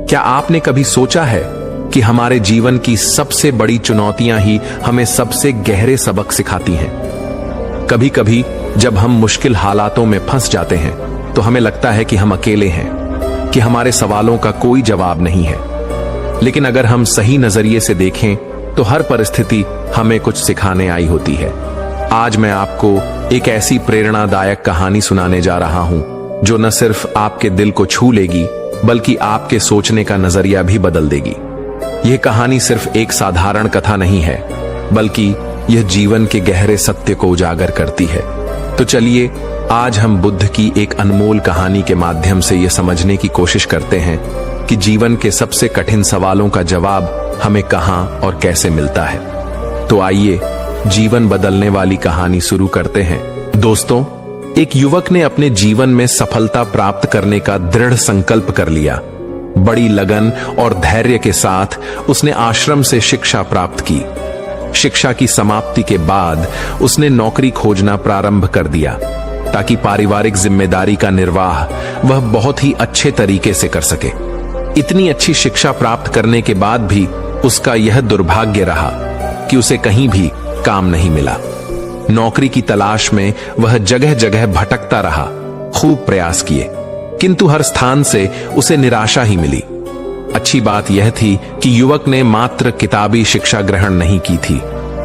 क्या आपने कभी सोचा है कि हमारे जीवन की सबसे बड़ी चुनौतियां ही हमें सबसे गहरे सबक सिखाती हैं? कभी कभी जब हम मुश्किल हालातों में फंस जाते हैं तो हमें लगता है कि हम अकेले हैं, कि हमारे सवालों का कोई जवाब नहीं है। लेकिन अगर हम सही नजरिए से देखें तो हर परिस्थिति हमें कुछ सिखाने आई होती है। आज मैं आपको एक ऐसी प्रेरणादायक कहानी सुनाने जा रहा हूं जो न सिर्फ आपके दिल को छू लेगी बल्कि आपके सोचने का नजरिया भी बदल देगी। यह कहानी सिर्फ एक साधारण कथा नहीं है, बल्कि यह जीवन के गहरे सत्य को उजागर करती है। तो चलिए आज हम बुद्ध की एक अनमोल कहानी के माध्यम से यह समझने की कोशिश करते हैं कि जीवन के सबसे कठिन सवालों का जवाब हमें कहां और कैसे मिलता है। तो आइए जीवन बदलने वाली कहानी शुरू करते हैं। दोस्तों, एक युवक ने अपने जीवन में सफलता प्राप्त करने का दृढ़ संकल्प कर लिया। बड़ी लगन और धैर्य के साथ उसने आश्रम से शिक्षा प्राप्त की। शिक्षा की समाप्ति के बाद उसने नौकरी खोजना प्रारंभ कर दिया ताकि पारिवारिक जिम्मेदारी का निर्वाह वह बहुत ही अच्छे तरीके से कर सके। इतनी अच्छी शिक्षा प्राप्त करने के बाद भी उसका यह दुर्भाग्य रहा कि उसे कहीं भी काम नहीं मिला। नौकरी की तलाश में वह जगह जगह भटकता रहा, खूब प्रयास किए, किंतु हर स्थान से उसे निराशा ही मिली। अच्छी बात यह थी कि युवक ने मात्र किताबी शिक्षा ग्रहण नहीं की थी,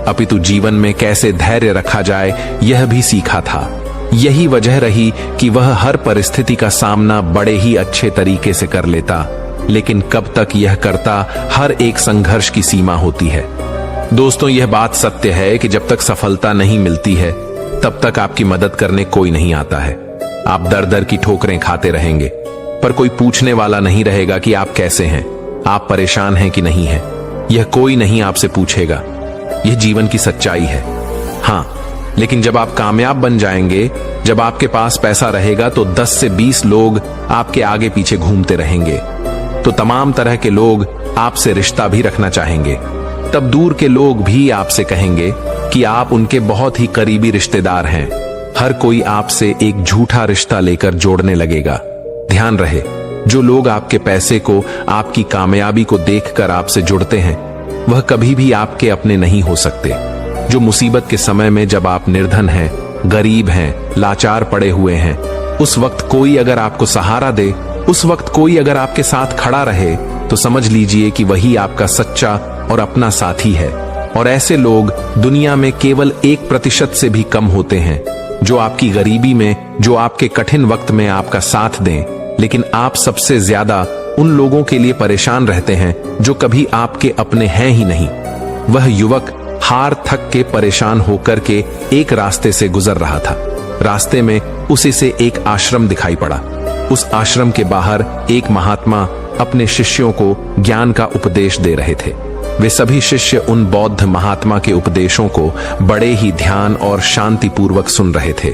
अपितु जीवन में कैसे धैर्य रखा जाए यह भी सीखा था। यही वजह रही कि वह हर परिस्थिति का सामना बड़े ही अच्छे तरीके से कर लेता। लेकिन कब तक यह करता, हर एक संघर्ष की सीमा होती है। दोस्तों, यह बात सत्य है कि जब तक सफलता नहीं मिलती है तब तक आपकी मदद करने कोई नहीं आता है। आप दर दर की ठोकरें खाते रहेंगे, पर कोई पूछने वाला नहीं रहेगा कि आप कैसे हैं, आप परेशान हैं कि नहीं हैं। यह कोई नहीं आपसे पूछेगा। यह जीवन की सच्चाई है। हां, लेकिन जब आप कामयाब बन जाएंगे, जब आपके पास पैसा रहेगा, तो 10 से 20 लोग आपके आगे पीछे घूमते रहेंगे। तो तमाम तरह के लोग आपसे रिश्ता भी रखना चाहेंगे। तब दूर के लोग भी आपसे कहेंगे कि आप उनके बहुत ही करीबी रिश्तेदार हैं। हर कोई आपसे एक झूठा रिश्ता लेकर जोड़ने लगेगा। ध्यान रहे, जो लोग आपके पैसे को, आपकी कामयाबी को देखकर आपसे जुड़ते हैं, वह कभी भी आपके अपने नहीं हो सकते। जो मुसीबत के समय में जब आप निर्धन हैं, गरीब हैं, लाचार पड़े हुए हैं, उस वक्त कोई अगर आपको सहारा दे, उस वक्त कोई अगर आपके साथ खड़ा रहे, तो समझ लीजिए कि वही आपका सच्चा और अपना साथी है। और ऐसे लोग दुनिया में केवल 1% से भी कम होते हैं, जो आपकी गरीबी में, जो आपके कठिन वक्त में आपका साथ दें। लेकिन आप सबसे ज्यादा उन लोगों के लिए परेशान रहते हैं जो कभी आपके अपने हैं ही नहीं। वह युवक हार थक के परेशान होकर के एक रास्ते से गुजर रहा था। रास्ते में उसे एक आश्रम दिखाई पड़ा। उस आश्रम के बाहर एक महात्मा अपने शिष्यों को ज्ञान का उपदेश दे रहे थे। वे सभी शिष्य उन बौद्ध महात्मा के उपदेशों को बड़े ही ध्यान और शांतिपूर्वक सुन रहे थे।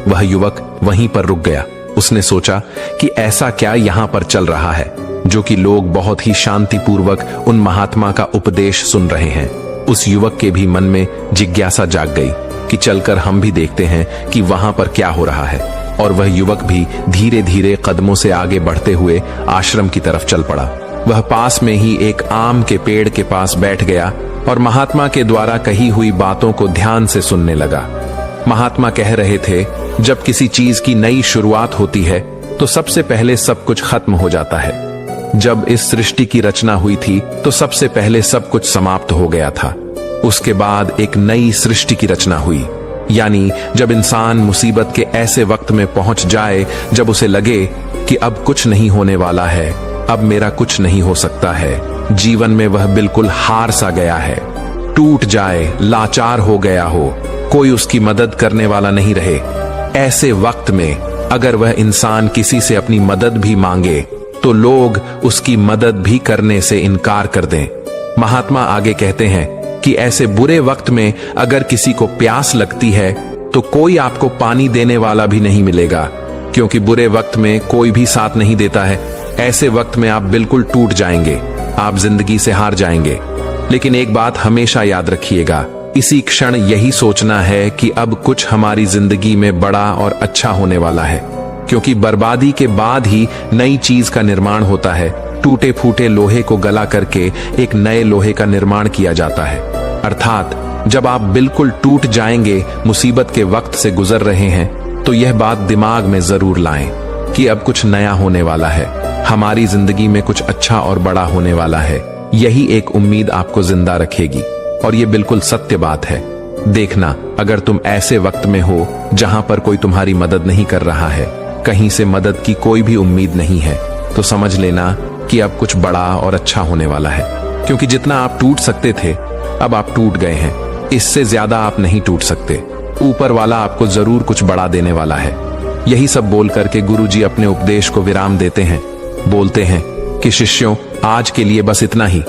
वह युवक वहीं पर रुक गया। उसने सोचा कि ऐसा क्या यहां पर चल रहा है जो कि लोग बहुत ही शांतिपूर्वक उन महात्मा का उपदेश सुन रहे हैं। उस युवक के भी मन में जिज्ञासा जाग गई कि चलकर हम भी देखते हैं कि वहां पर क्या हो रहा है। और वह युवक भी धीरे धीरे कदमों से आगे बढ़ते हुए आश्रम की तरफ चल पड़ा। वह पास में ही एक आम के पेड़ के पास बैठ गया और महात्मा के द्वारा कही हुई बातों को ध्यान से सुनने लगा। महात्मा कह रहे थे, जब किसी चीज की नई शुरुआत होती है तो सबसे पहले सब कुछ खत्म हो जाता है। जब इस सृष्टि की रचना हुई थी तो सबसे पहले सब कुछ समाप्त हो गया था। उसके बाद एक नई सृष्टि की रचना हुई। यानी जब इंसान मुसीबत के ऐसे वक्त में पहुंच जाए जब उसे लगे कि अब कुछ नहीं होने वाला है, अब मेरा कुछ नहीं हो सकता है, जीवन में वह बिल्कुल हार सा गया है, टूट जाए, लाचार हो गया हो, कोई उसकी मदद करने वाला नहीं रहे, ऐसे वक्त में अगर वह इंसान किसी से अपनी मदद भी मांगे तो लोग उसकी मदद भी करने से इनकार कर दें। महात्मा आगे कहते हैं कि ऐसे बुरे वक्त में अगर किसी को प्यास लगती है तो कोई आपको पानी देने वाला भी नहीं मिलेगा, क्योंकि बुरे वक्त में कोई भी साथ नहीं देता है। ऐसे वक्त में आप बिल्कुल टूट जाएंगे, आप जिंदगी से हार जाएंगे। लेकिन एक बात हमेशा याद रखिएगा, इसी क्षण यही सोचना है कि अब कुछ हमारी जिंदगी में बड़ा और अच्छा होने वाला है, क्योंकि बर्बादी के बाद ही नई चीज का निर्माण होता है टूटे फूटे लोहे को गला करके एक नए लोहे का निर्माण किया जाता है। अर्थात जब आप बिल्कुल टूट जाएंगे, मुसीबत के वक्त से गुजर रहे हैं, तो यह बात दिमाग में जरूर लाएं कि अब कुछ नया होने वाला है, हमारी जिंदगी में कुछ अच्छा और बड़ा होने वाला है। यही एक उम्मीद आपको जिंदा रखेगी और ये बिल्कुल सत्य बात है। देखना, अगर तुम ऐसे वक्त में हो जहां पर कोई तुम्हारी मदद नहीं कर रहा है, कहीं से मदद की कोई भी उम्मीद नहीं है, तो समझ लेना कि अब कुछ बड़ा और अच्छा होने वाला है। क्योंकि जितना आप टूट सकते थे, अब आप टूट गए हैं। इससे ज्यादा आप नहीं टूट सकते। ऊपर वाला आपको जरूर कुछ बड़ा देने वाला है। यही सब बोल करके गुरुजी अपने उपदेश को विराम देते हैं। बोलते हैं कि शिष्यों, आज के लिए बस इतना ही।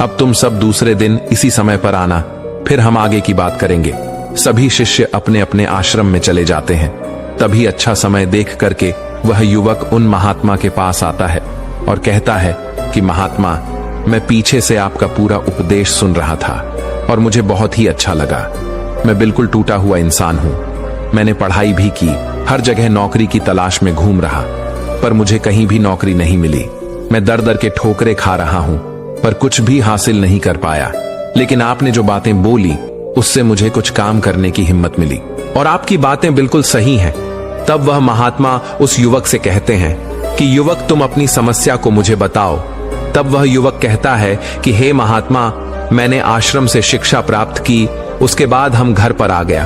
अब तुम सब दूसरे दिन इसी समय पर आना, फिर हम आगे की बात करेंगे। सभी शिष्य अपने अपने आश्रम में चले जाते हैं। तभी अच्छा समय देख करके वह युवक उन महात्मा के पास आता है और कहता है कि महात्मा, मैं पीछे से आपका पूरा उपदेश सुन रहा था और मुझे बहुत ही अच्छा लगा। मैं बिल्कुल टूटा हुआ इंसान हूं। मैंने पढ़ाई भी की, हर जगह नौकरी की तलाश में घूम रहा, पर मुझे कहीं भी नौकरी नहीं मिली। मैं दर दर के ठोकरे खा रहा हूं, पर कुछ भी हासिल नहीं कर पाया। लेकिन आपने जो बातें बोली, उससे मुझे कुछ काम करने की हिम्मत मिली और आपकी बातें बिल्कुल सही हैं। तब वह महात्मा उस युवक से कहते हैं कि युवक, तुम अपनी समस्या को मुझे बताओ। तब वह युवक कहता है कि हे महात्मा, मैंने आश्रम से शिक्षा प्राप्त की, उसके बाद हम घर पर आ गया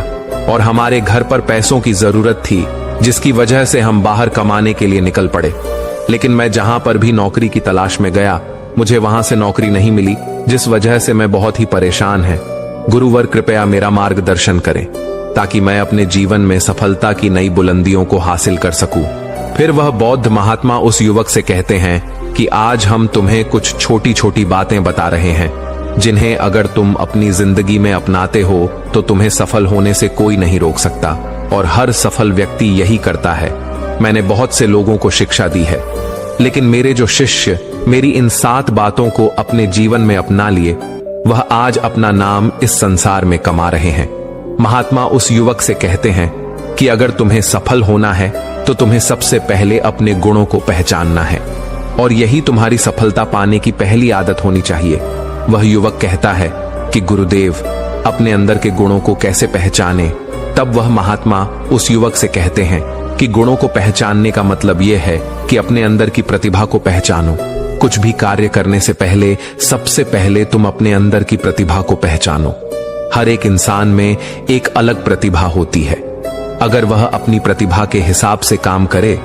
और हमारे घर पर पैसों की जरूरत थी, जिसकी वजह से हम बाहर कमाने के लिए निकल पड़े। लेकिन मैं जहां पर भी नौकरी की तलाश में गया, मुझे वहां से नौकरी नहीं मिली, जिस वजह से मैं बहुत ही परेशान है। गुरुवर, कृपया मेरा मार्गदर्शन करें ताकि मैं अपने जीवन में सफलता की नई बुलंदियों को हासिल कर सकूं। फिर वह बौद्ध महात्मा उस युवक से कहते हैं कि आज हम तुम्हें कुछ छोटी छोटी बातें बता रहे हैं, जिन्हें अगर तुम अपनी जिंदगी में अपनाते हो तो तुम्हें सफल होने से कोई नहीं रोक सकता, और हर सफल व्यक्ति यही करता है। मैंने बहुत से लोगों को शिक्षा दी है, लेकिन मेरे जो शिष्य मेरी इन 7 बातों को अपने जीवन में अपना लिए, वह आज अपना नाम इस संसार में कमा रहे हैं। महात्मा उस युवक से कहते हैं कि अगर तुम्हें सफल होना है तो तुम्हें सबसे पहले अपने गुणों को पहचानना है, और यही तुम्हारी सफलता पाने की पहली आदत होनी चाहिए। वह युवक कहता है कि गुरुदेव, अपने अंदर के गुणों को कैसे पहचाने? तब वह महात्मा उस युवक से कहते हैं कि गुणों को पहचानने का मतलब यह है कि अपने अंदर की प्रतिभा को पहचानो। कुछ भी कार्य करने से पहले सबसे पहले तुम अपने अंदर की प्रतिभा को पहचानो। हर एक इंसान में एक अलग प्रतिभा होती है। अगर वह अपनी प्रतिभा के हिसाब से काम करे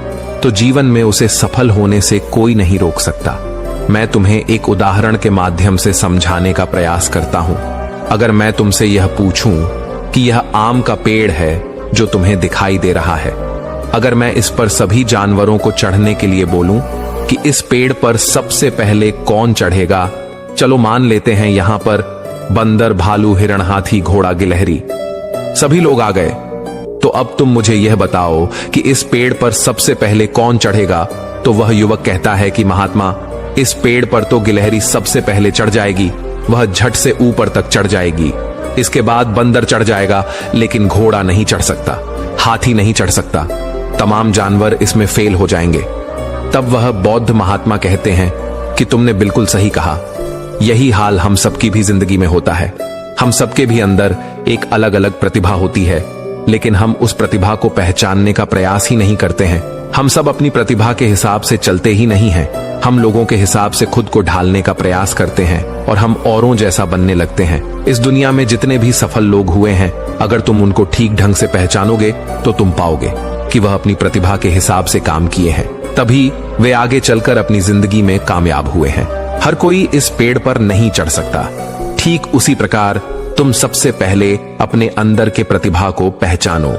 तो जीवन में उसे सफल होने से कोई नहीं रोक सकता। मैं तुम्हें एक उदाहरण के माध्यम से समझाने का प्रयास करता हूं। अगर मैं तुमसे यह पूछूं कि यह आम का पेड़ है जो तुम्हें दिखाई दे रहा है, अगर मैं इस पर सभी जानवरों को चढ़ने के लिए बोलूं कि इस पेड़ पर सबसे पहले कौन चढ़ेगा? चलो मान लेते हैं यहां पर बंदर, भालू, हिरण, हाथी, घोड़ा, गिलहरी, सभी लोग आ गए। तो अब तुम मुझे यह बताओ कि इस पेड़ पर सबसे पहले कौन चढ़ेगा? तो वह युवक कहता है कि महात्मा, इस पेड़ पर तो गिलहरी सबसे पहले चढ़ जाएगी, वह झट से ऊपर तक चढ़ जाएगी। इसके बाद बंदर चढ़ जाएगा, लेकिन घोड़ा नहीं चढ़ सकता, हाथी नहीं चढ़ सकता, तमाम जानवर इसमें फेल हो जाएंगे। तब वह बौद्ध महात्मा कहते हैं कि तुमने बिल्कुल सही कहा। यही हाल हम सबकी भी जिंदगी में होता है। हम सबके भी अंदर एक अलग अलग प्रतिभा होती है, लेकिन हम उस प्रतिभा को पहचानने का प्रयास ही नहीं करते हैं। हम सब अपनी प्रतिभा के हिसाब से चलते ही नहीं हैं। हम लोगों के हिसाब से खुद को ढालने का प्रयास करते हैं और हम औरों जैसा बनने लगते हैं। इस दुनिया में जितने भी सफल लोग हुए हैं, अगर तुम उनको ठीक ढंग से पहचानोगे तो तुम पाओगे कि वह अपनी प्रतिभा के हिसाब से काम किए हैं, तभी वे आगे चलकर अपनी जिंदगी में कामयाब हुए हैं। हर कोई इस पेड़ पर नहीं चढ़ सकता। ठीक उसी प्रकार तुम सबसे पहले अपने अंदर के प्रतिभा को पहचानो।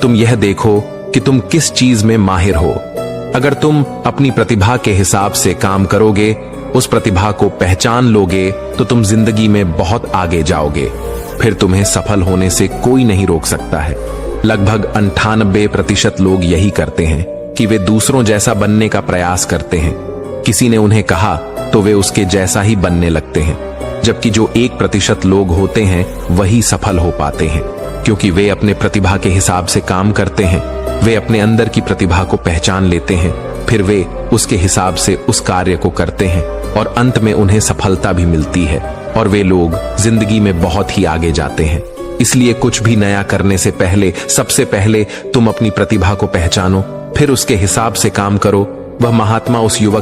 तुम यह देखो कि तुम किस चीज में माहिर हो। अगर तुम अपनी प्रतिभा के हिसाब से काम करोगे, उस प्रतिभा को पहचान लोगे, तो तुम जिंदगी में बहुत आगे जाओगे। फिर तुम्हें सफल होने से कोई नहीं रोक सकता है। लगभग 98% लोग यही करते हैं कि वे दूसरों जैसा बनने का प्रयास करते हैं। किसी ने उन्हें कहा तो वे उसके जैसा ही बनने लगते हैं, जबकि जो 1% लोग होते हैं वही सफल हो पाते हैं, क्योंकि वे अपने प्रतिभा के हिसाब से काम करते हैं। वे अपने अंदर की प्रतिभा को पहचान लेते हैं, फिर वे उसके हिसाब से उस कार्य को करते हैं और अंत में उन्हें सफलता भी मिलती है और वे लोग जिंदगी में बहुत ही आगे जाते हैं। इसलिए कुछ भी नया करने से पहले सबसे पहले तुम अपनी प्रतिभा को पहचानो, फिर उसके हिसाब से काम करो। वह महात्मा उस युवक